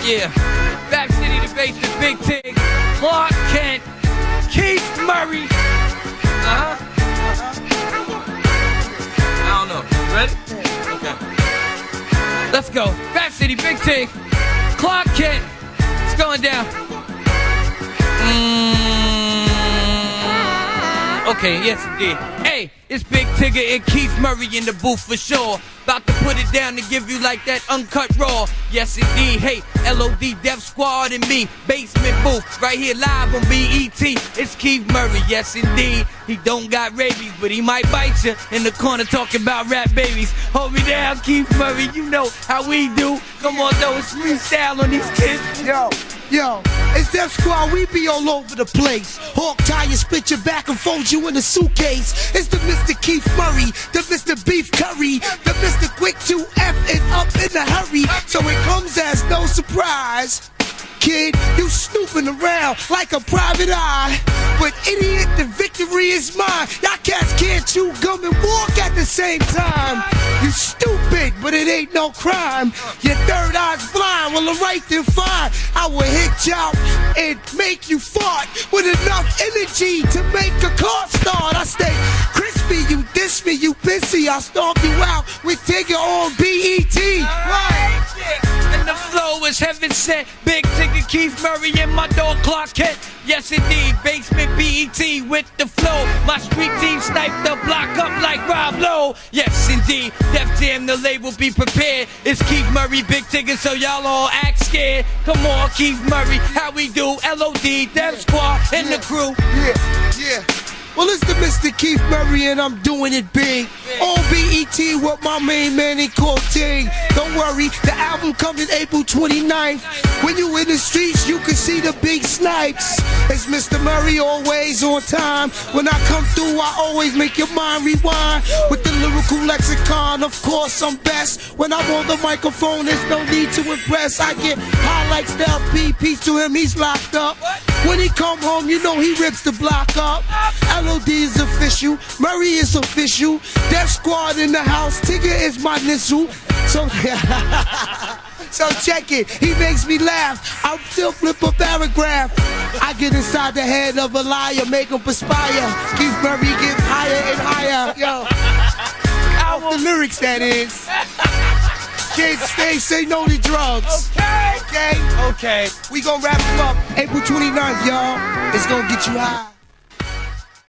Yeah. Back City, the Basement, Big Tig, Clark Kent, Keith Murray. I don't know. Ready? Okay. Let's go. Back City, Big Tig, Clark Kent. It's going down. Okay, yes indeed. Hey, it's Big Tigger and Keith Murray in the booth for sure. About to put it down to give you like that uncut raw. Yes indeed. Hey, LOD, Def Squad and me, Basement Booth, right here live on BET. It's Keith Murray, yes indeed. He don't got rabies, but he might bite you in the corner talking about rap babies. Hold me down, Keith Murray, you know how we do. Come on though, it's freestyle on these kids. Yo, it's Def Squad, we be all over the place. Hawk tie you, split your back and fold you in a suitcase. It's the Mr. Keith Murray, the Mr. Beef Curry, the Mr. Quick 2F and up in a hurry. So it comes as no surprise. Kid, you snooping around like a private eye. But idiot, the victory is mine. Y'all cats can't chew gum and walk at the same time. You stupid, but it ain't no crime. Your third eye's blind, well alright then fine. I will hit y'all and make you fart with enough energy to make a car start. I stay crispy, you diss me, you pissy. I stomp you out with Tigger on BET. Right. And the flow is heaven sent. Big Tigger, Keith Murray, and my dog Clark Kent. Yes indeed, Basement BET with the flow. My street team sniped the block up like Rob Lowe. Yes indeed, Def Jam, the label, be prepared. It's Keith Murray, Big Tigger, so y'all all act scared. Come on, Keith Murray, how we do? LOD, Def Squad, and the crew. Yeah. Well, it's the Mr. Keith Murray and I'm doing it big. On BET with my main man in Ting. Don't worry, the album comes in April 29th. When you in the streets, you can see the big snipes. It's Mr. Murray always on time. When I come through, I always make your mind rewind. With the lyrical lexicon, of course I'm best. When I'm on the microphone, there's no need to impress. I get high like Style P, peace to him, he's locked up. When he come home, you know he rips the block up. LOD is official, Murray is official, Def Squad in the house, Tigger is my nizzle. So check it, he makes me laugh, I'll still flip a paragraph. I get inside the head of a liar, make him perspire. Keith Murray gets higher and higher. Yo, off the lyrics that is. Kids, say no to drugs. Okay. We gonna wrap him up April 29th, y'all. It's gonna get you high.